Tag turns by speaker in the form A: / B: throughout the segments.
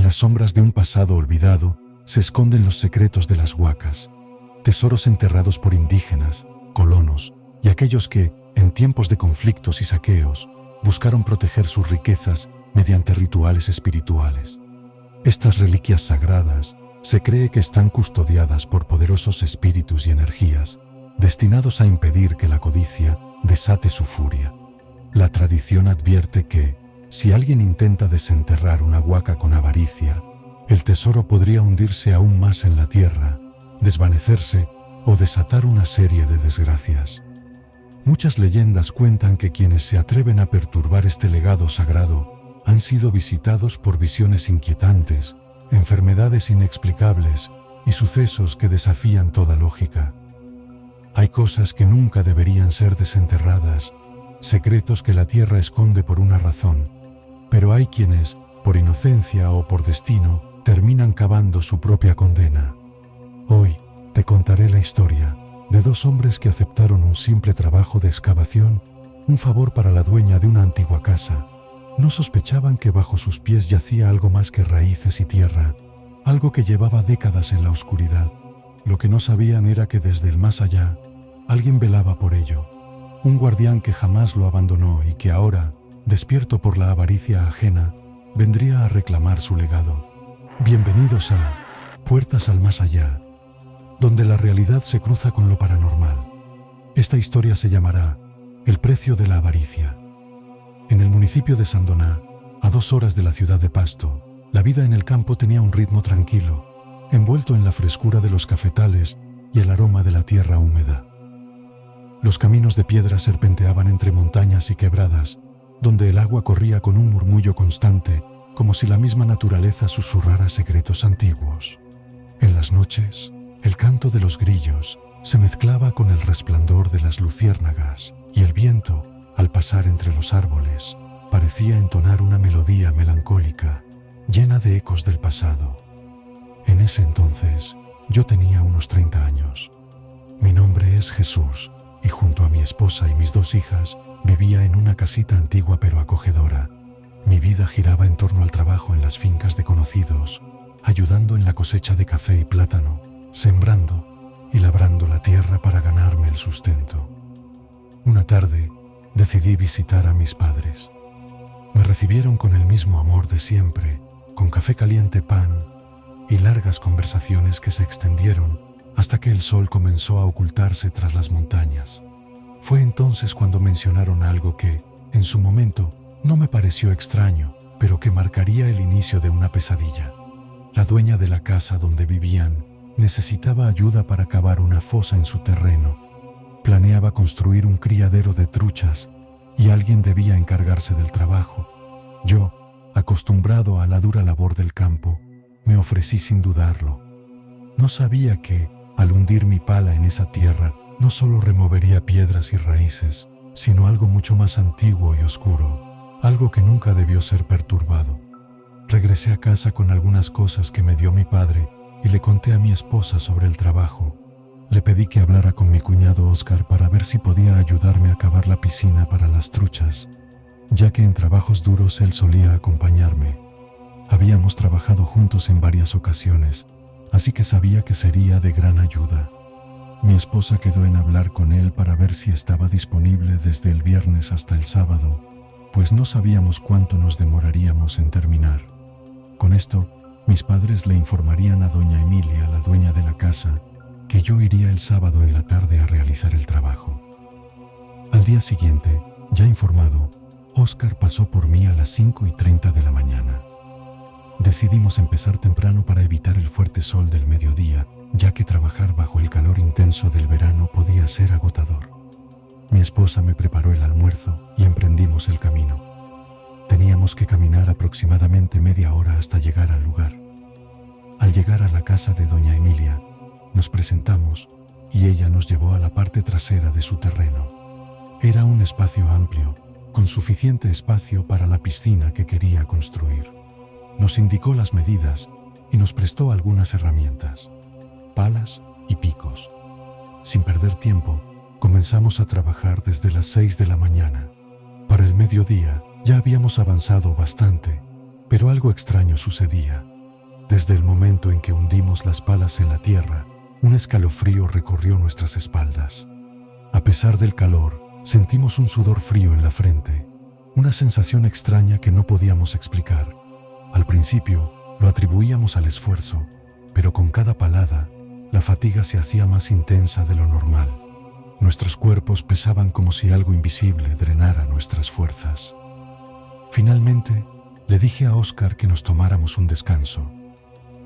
A: las sombras de un pasado olvidado se esconden los secretos de las huacas, tesoros enterrados por indígenas, colonos y aquellos que, en tiempos de conflictos y saqueos, buscaron proteger sus riquezas mediante rituales espirituales. Estas reliquias sagradas se cree que están custodiadas por poderosos espíritus y energías, destinados a impedir que la codicia desate su furia. La tradición advierte que, si alguien intenta desenterrar una huaca con avaricia, el tesoro podría hundirse aún más en la tierra, desvanecerse o desatar una serie de desgracias. Muchas leyendas cuentan que quienes se atreven a perturbar este legado sagrado han sido visitados por visiones inquietantes, enfermedades inexplicables y sucesos que desafían toda lógica. Hay cosas que nunca deberían ser desenterradas, secretos que la tierra esconde por una razón, pero hay quienes, por inocencia o por destino, terminan cavando su propia condena. Hoy te contaré la historia de dos hombres que aceptaron un simple trabajo de excavación, un favor para la dueña de una antigua casa. No sospechaban que bajo sus pies yacía algo más que raíces y tierra, algo que llevaba décadas en la oscuridad. Lo que no sabían era que desde el más allá, alguien velaba por ello, un guardián que jamás lo abandonó y que ahora, despierto por la avaricia ajena, vendría a reclamar su legado. Bienvenidos a Puertas al Más Allá, donde la realidad se cruza con lo paranormal. Esta historia se llamará El precio de la avaricia. En el municipio de Sandoná, a 2 horas de la ciudad de Pasto, la vida en el campo tenía un ritmo tranquilo, envuelto en la frescura de los cafetales y el aroma de la tierra húmeda. Los caminos de piedra serpenteaban entre montañas y quebradas, donde el agua corría con un murmullo constante, como si la misma naturaleza susurrara secretos antiguos. En las noches, el canto de los grillos se mezclaba con el resplandor de las luciérnagas, y el viento, al pasar entre los árboles, parecía entonar una melodía melancólica, llena de ecos del pasado. En ese entonces, yo tenía unos 30 años. Mi nombre es Jesús, y junto a mi esposa y mis 2 hijas, vivía en una casita antigua pero acogedora. Mi vida giraba en torno al trabajo en las fincas de conocidos, ayudando en la cosecha de café y plátano, sembrando y labrando la tierra para ganarme el sustento. Una tarde, decidí visitar a mis padres. Me recibieron con el mismo amor de siempre, con café caliente, pan y largas conversaciones que se extendieron hasta que el sol comenzó a ocultarse tras las montañas. Fue entonces cuando mencionaron algo que, en su momento, no me pareció extraño, pero que marcaría el inicio de una pesadilla. La dueña de la casa donde vivían necesitaba ayuda para cavar una fosa en su terreno. Planeaba construir un criadero de truchas y alguien debía encargarse del trabajo. Yo, acostumbrado a la dura labor del campo, me ofrecí sin dudarlo. No sabía que, al hundir mi pala en esa tierra, no solo removería piedras y raíces, sino algo mucho más antiguo y oscuro, algo que nunca debió ser perturbado. Regresé a casa con algunas cosas que me dio mi padre y le conté a mi esposa sobre el trabajo. Le pedí que hablara con mi cuñado Óscar para ver si podía ayudarme a cavar la piscina para las truchas, ya que en trabajos duros él solía acompañarme. Habíamos trabajado juntos en varias ocasiones, así que sabía que sería de gran ayuda. Mi esposa quedó en hablar con él para ver si estaba disponible desde el viernes hasta el sábado, pues no sabíamos cuánto nos demoraríamos en terminar. Con esto, mis padres le informarían a doña Emilia, la dueña de la casa, que yo iría el sábado en la tarde a realizar el trabajo. Al día siguiente, ya informado, Óscar pasó por mí a las 5:30 de la mañana. Decidimos empezar temprano para evitar el fuerte sol del mediodía, ya que trabajar bajo el calor intenso del verano podía ser agotador. Mi esposa me preparó el almuerzo y emprendimos el camino. Teníamos que caminar aproximadamente media hora hasta llegar al lugar. Al llegar a la casa de doña Emilia, nos presentamos y ella nos llevó a la parte trasera de su terreno. Era un espacio amplio, con suficiente espacio para la piscina que quería construir. Nos indicó las medidas y nos prestó algunas herramientas, palas y picos. Sin perder tiempo, comenzamos a trabajar desde las 6 de la mañana. Para el mediodía ya habíamos avanzado bastante, pero algo extraño sucedía. Desde el momento en que hundimos las palas en la tierra, un escalofrío recorrió nuestras espaldas. A pesar del calor, sentimos un sudor frío en la frente, una sensación extraña que no podíamos explicar. Al principio, lo atribuíamos al esfuerzo, pero con cada palada, la fatiga se hacía más intensa de lo normal. Nuestros cuerpos pesaban como si algo invisible drenara nuestras fuerzas. Finalmente, le dije a Óscar que nos tomáramos un descanso.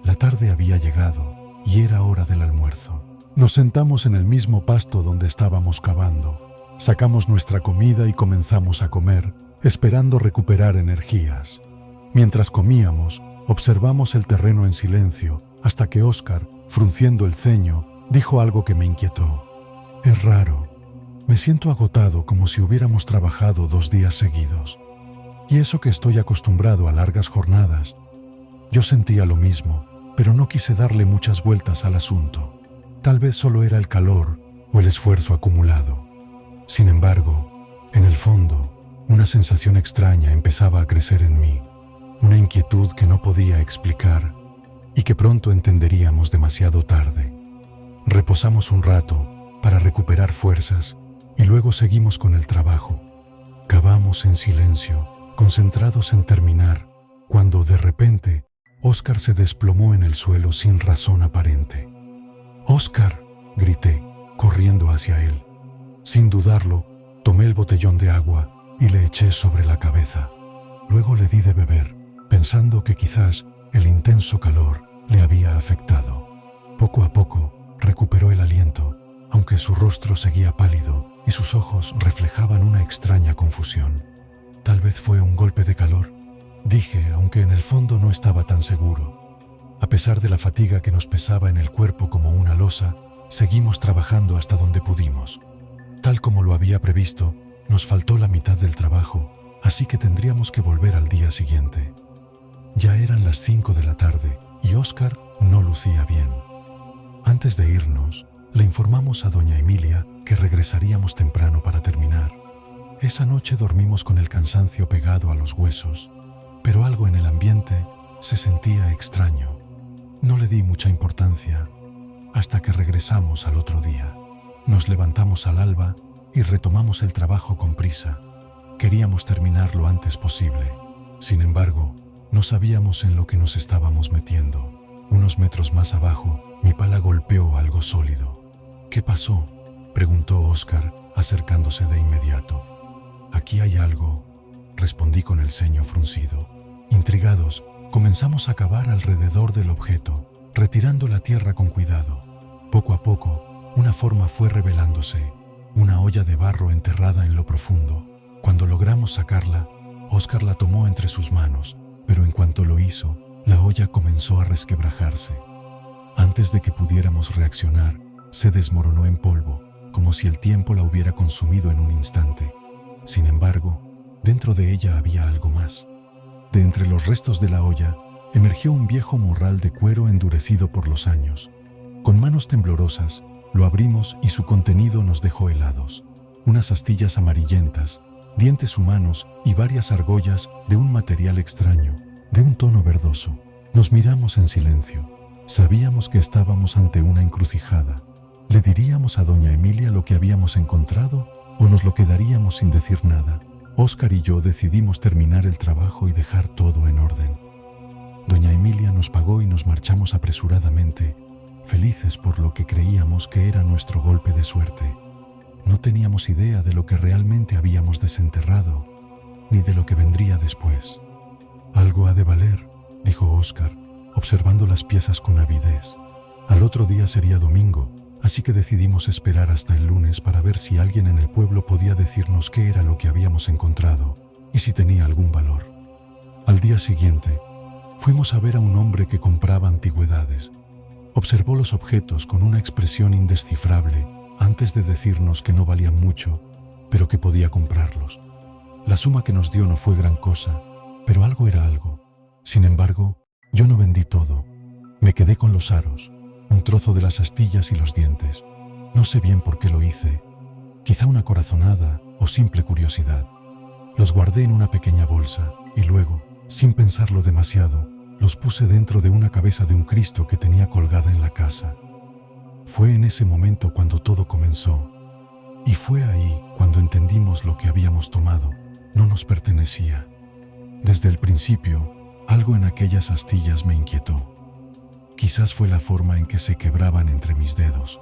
A: La tarde había llegado y era hora del almuerzo. Nos sentamos en el mismo pasto donde estábamos cavando. Sacamos nuestra comida y comenzamos a comer, esperando recuperar energías. Mientras comíamos, observamos el terreno en silencio, hasta que Óscar, frunciendo el ceño, dijo algo que me inquietó. Es raro. Me siento agotado como si hubiéramos trabajado 2 días seguidos. Y eso que estoy acostumbrado a largas jornadas. Yo sentía lo mismo, pero no quise darle muchas vueltas al asunto. Tal vez solo era el calor o el esfuerzo acumulado. Sin embargo, en el fondo, una sensación extraña empezaba a crecer en mí, una inquietud que no podía explicar y que pronto entenderíamos demasiado tarde. Reposamos un rato para recuperar fuerzas y luego seguimos con el trabajo. Cavamos en silencio, concentrados en terminar, cuando de repente Óscar se desplomó en el suelo sin razón aparente. «¡Óscar!», grité, corriendo hacia él. Sin dudarlo, tomé el botellón de agua y le eché sobre la cabeza. Luego le di de beber, pensando que quizás el intenso calor le había afectado. Poco a poco recuperó el aliento, aunque su rostro seguía pálido y sus ojos reflejaban una extraña confusión. «Tal vez fue un golpe de calor», dije, aunque en el fondo no estaba tan seguro. A pesar de la fatiga que nos pesaba en el cuerpo como una losa, seguimos trabajando hasta donde pudimos. Tal como lo había previsto, nos faltó la mitad del trabajo, así que tendríamos que volver al día siguiente. Ya eran las 5 de la tarde y Óscar no lucía bien. Antes de irnos, le informamos a doña Emilia que regresaríamos temprano para terminar. Esa noche dormimos con el cansancio pegado a los huesos, pero algo en el ambiente se sentía extraño. No le di mucha importancia hasta que regresamos al otro día. Nos levantamos al alba y retomamos el trabajo con prisa. Queríamos terminar lo antes posible. Sin embargo, no sabíamos en lo que nos estábamos metiendo. Unos metros más abajo, mi pala golpeó algo sólido. «¿Qué pasó?», preguntó Óscar, acercándose de inmediato. «Aquí hay algo», respondí con el ceño fruncido. Intrigados, comenzamos a cavar alrededor del objeto, retirando la tierra con cuidado. Poco a poco, una forma fue revelándose, una olla de barro enterrada en lo profundo. Cuando logramos sacarla, Óscar la tomó entre sus manos, pero en cuanto lo hizo, la olla comenzó a resquebrajarse. Antes de que pudiéramos reaccionar, se desmoronó en polvo, como si el tiempo la hubiera consumido en un instante. Sin embargo, dentro de ella había algo más. De entre los restos de la olla, emergió un viejo morral de cuero endurecido por los años. Con manos temblorosas, lo abrimos y su contenido nos dejó helados. Unas astillas amarillentas, dientes humanos y varias argollas de un material extraño, de un tono verdoso. Nos miramos en silencio. Sabíamos que estábamos ante una encrucijada. ¿Le diríamos a doña Emilia lo que habíamos encontrado o nos lo quedaríamos sin decir nada? Óscar y yo decidimos terminar el trabajo y dejar todo en orden. Doña Emilia nos pagó y nos marchamos apresuradamente, felices por lo que creíamos que era nuestro golpe de suerte. No teníamos idea de lo que realmente habíamos desenterrado, ni de lo que vendría después. «Algo ha de valer», dijo Óscar, observando las piezas con avidez. Al otro día sería domingo, así que decidimos esperar hasta el lunes para ver si alguien en el pueblo podía decirnos qué era lo que habíamos encontrado y si tenía algún valor. Al día siguiente, fuimos a ver a un hombre que compraba antigüedades. Observó los objetos con una expresión indescifrable antes de decirnos que no valían mucho, pero que podía comprarlos. La suma que nos dio no fue gran cosa, pero algo era algo. Sin embargo, yo no vendí todo. Me quedé con los aros, un trozo de las astillas y los dientes. No sé bien por qué lo hice, quizá una corazonada o simple curiosidad. Los guardé en una pequeña bolsa y luego, sin pensarlo demasiado, Los puse dentro de una cabeza de un Cristo que tenía colgada en la casa. Fue en ese momento cuando todo comenzó. Y fue ahí cuando entendimos lo que habíamos tomado no nos pertenecía. Desde el principio, algo en aquellas astillas me inquietó. Quizás fue la forma en que se quebraban entre mis dedos,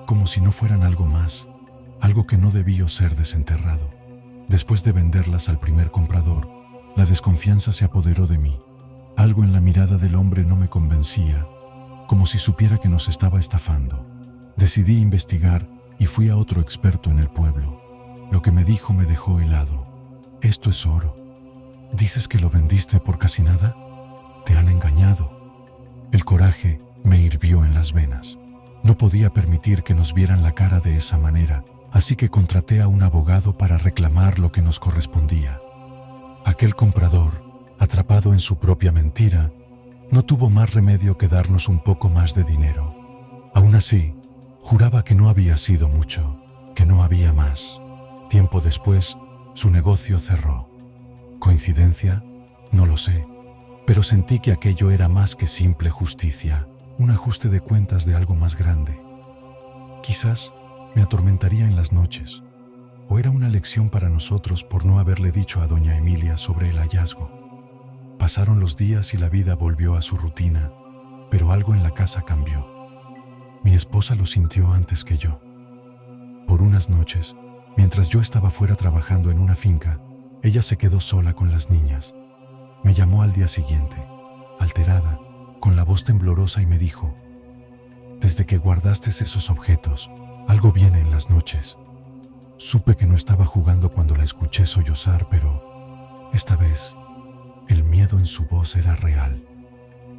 A: como si no fueran algo más, algo que no debió ser desenterrado. Después de venderlas al primer comprador, la desconfianza se apoderó de mí. Algo en la mirada del hombre no me convencía, como si supiera que nos estaba estafando. Decidí investigar y fui a otro experto en el pueblo. Lo que me dijo me dejó helado. Esto es oro. ¿Dices que lo vendiste por casi nada? Te han engañado. El coraje me hirvió en las venas. No podía permitir que nos vieran la cara de esa manera, así que contraté a un abogado para reclamar lo que nos correspondía. Aquel comprador, atrapado en su propia mentira, no tuvo más remedio que darnos un poco más de dinero. Aún así, juraba que no había sido mucho, que no había más. Tiempo después, su negocio cerró. ¿Coincidencia? No lo sé, pero sentí que aquello era más que simple justicia, un ajuste de cuentas de algo más grande. Quizás me atormentaría en las noches, o era una lección para nosotros por no haberle dicho a doña Emilia sobre el hallazgo. Pasaron los días y la vida volvió a su rutina, pero algo en la casa cambió. Mi esposa lo sintió antes que yo. Por unas noches, mientras yo estaba fuera trabajando en una finca, ella se quedó sola con las niñas. Me llamó al día siguiente, alterada, con la voz temblorosa y me dijo: «Desde que guardaste esos objetos, algo viene en las noches». Supe que no estaba jugando cuando la escuché sollozar, pero esta vez el miedo en su voz era real.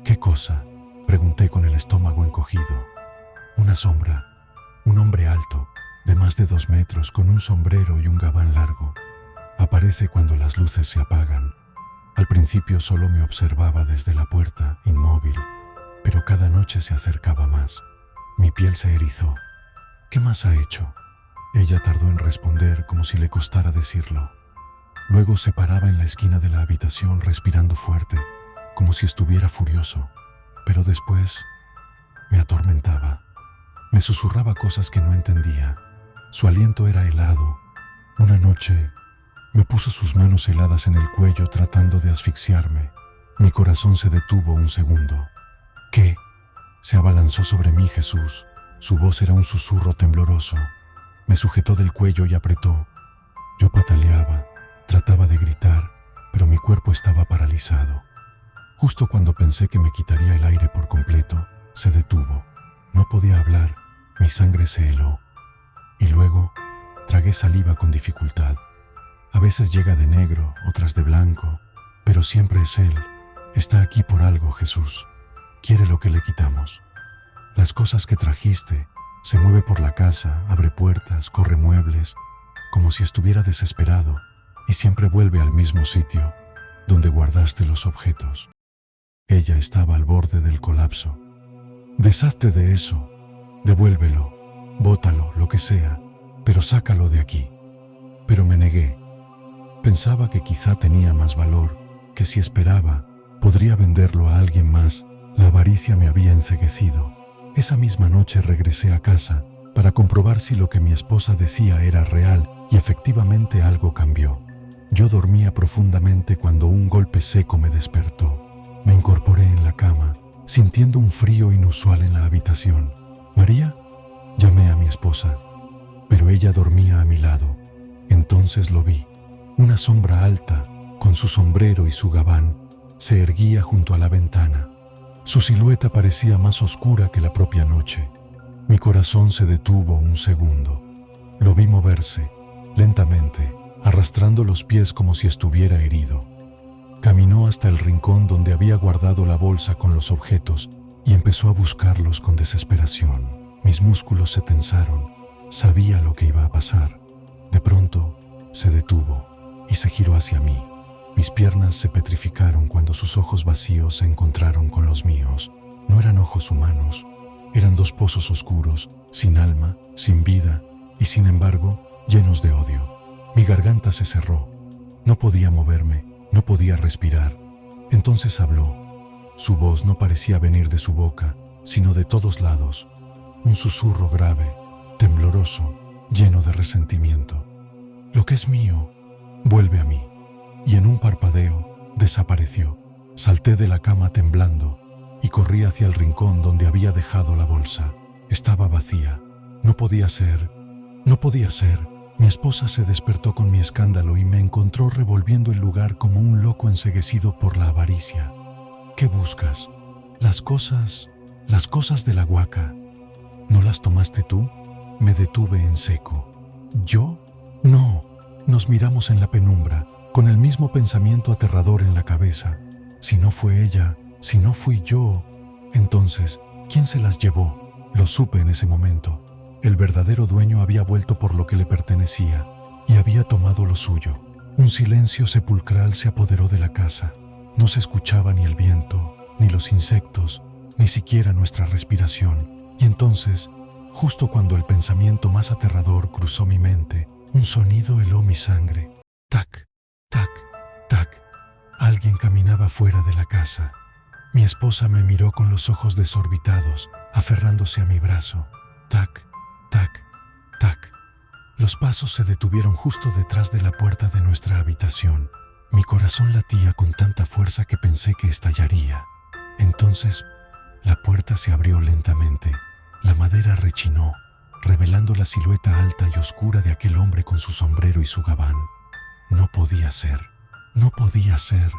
A: «¿Qué cosa?», pregunté con el estómago encogido. «Una sombra, un hombre alto, de más de 2 metros, con un sombrero y un gabán largo. Aparece cuando las luces se apagan. Al principio solo me observaba desde la puerta, inmóvil, pero cada noche se acercaba más. Mi piel se erizó. ¿Qué más ha hecho?». Ella tardó en responder, como si le costara decirlo. Luego se paraba en la esquina de la habitación respirando fuerte, como si estuviera furioso, pero después me atormentaba. Me susurraba cosas que no entendía. Su aliento era helado. Una noche me puso sus manos heladas en el cuello tratando de asfixiarme. Mi corazón se detuvo un segundo. «¿Qué?». Se abalanzó sobre mí Jesús. Su voz era un susurro tembloroso. Me sujetó del cuello y apretó. Yo pataleaba, trataba de gritar, pero mi cuerpo estaba paralizado. Justo cuando pensé que me quitaría el aire por completo, se detuvo. No podía hablar, mi sangre se heló. Y luego tragué saliva con dificultad. A veces llega de negro, otras de blanco, pero siempre es Él. Está aquí por algo, Jesús. Quiere lo que le quitamos. Las cosas que trajiste. Se mueve por la casa, abre puertas, corre muebles, como si estuviera desesperado, y siempre vuelve al mismo sitio, donde guardaste los objetos. Ella estaba al borde del colapso. «Deshazte de eso, devuélvelo, bótalo, lo que sea, pero sácalo de aquí». Pero me negué. Pensaba que quizá tenía más valor, que si esperaba, podría venderlo a alguien más. La avaricia me había enceguecido. Esa misma noche regresé a casa para comprobar si lo que mi esposa decía era real, y efectivamente algo cambió. Yo dormía profundamente cuando un golpe seco me despertó. Me incorporé en la cama, sintiendo un frío inusual en la habitación. «¿María?». Llamé a mi esposa, pero ella dormía a mi lado. Entonces lo vi. Una sombra alta, con su sombrero y su gabán, se erguía junto a la ventana. Su silueta parecía más oscura que la propia noche. Mi corazón se detuvo un segundo. Lo vi moverse, lentamente, arrastrando los pies como si estuviera herido. Caminó hasta el rincón donde había guardado la bolsa con los objetos y empezó a buscarlos con desesperación. Mis músculos se tensaron. Sabía lo que iba a pasar. De pronto, se detuvo y se giró hacia mí. Mis piernas se petrificaron cuando sus ojos vacíos se encontraron con los míos. No eran ojos humanos, eran 2 pozos oscuros, sin alma, sin vida y sin embargo, llenos de odio. Mi garganta se cerró. No podía moverme, no podía respirar. Entonces habló. Su voz no parecía venir de su boca, sino de todos lados. Un susurro grave, tembloroso, lleno de resentimiento. Lo que es mío, vuelve a mí. Y en un parpadeo, desapareció. Salté de la cama temblando y corrí hacia el rincón donde había dejado la bolsa. Estaba vacía. No podía ser. No podía ser. Mi esposa se despertó con mi escándalo y me encontró revolviendo el lugar como un loco enceguecido por la avaricia. ¿Qué buscas? Las cosas de la huaca. ¿No las tomaste tú? Me detuve en seco. ¿Yo? No. Nos miramos en la penumbra, con el mismo pensamiento aterrador en la cabeza. Si no fue ella, si no fui yo, entonces, ¿quién se las llevó? Lo supe en ese momento. El verdadero dueño había vuelto por lo que le pertenecía y había tomado lo suyo. Un silencio sepulcral se apoderó de la casa. No se escuchaba ni el viento, ni los insectos, ni siquiera nuestra respiración. Y entonces, justo cuando el pensamiento más aterrador cruzó mi mente, un sonido heló mi sangre. Tac, tac, tac. Alguien caminaba fuera de la casa. Mi esposa me miró con los ojos desorbitados, aferrándose a mi brazo. Tac, tac, tac. Los pasos se detuvieron justo detrás de la puerta de nuestra habitación. Mi corazón latía con tanta fuerza que pensé que estallaría. Entonces, la puerta se abrió lentamente. La madera rechinó, revelando la silueta alta y oscura de aquel hombre con su sombrero y su gabán. No podía ser, no podía ser.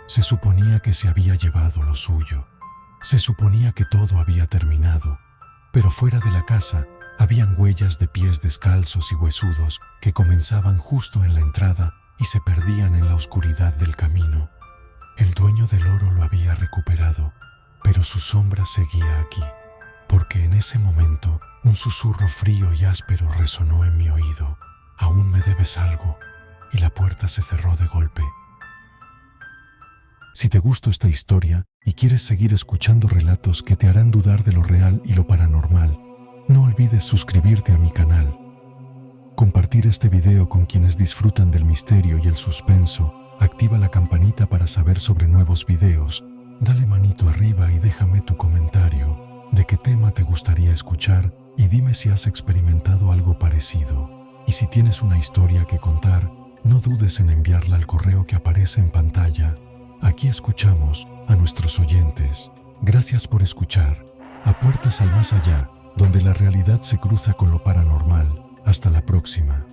A: Se suponía que se había llevado lo suyo. Se suponía que todo había terminado. Pero fuera de la casa habían huellas de pies descalzos y huesudos que comenzaban justo en la entrada y se perdían en la oscuridad del camino. El dueño del oro lo había recuperado, pero su sombra seguía aquí, porque en ese momento un susurro frío y áspero resonó en mi oído. Aún me debes algo, y la puerta se cerró de golpe. Si te gustó esta historia y quieres seguir escuchando relatos que te harán dudar de lo real y lo paranormal, no olvides suscribirte a mi canal, compartir este video con quienes disfrutan del misterio y el suspenso, activa la campanita para saber sobre nuevos videos, dale manito arriba y déjame tu comentario de qué tema te gustaría escuchar y dime si has experimentado algo parecido. Y si tienes una historia que contar, no dudes en enviarla al correo que aparece en pantalla. Aquí escuchamos a nuestros oyentes. Gracias por escuchar A Puertas al Más Allá, donde la realidad se cruza con lo paranormal. Hasta la próxima.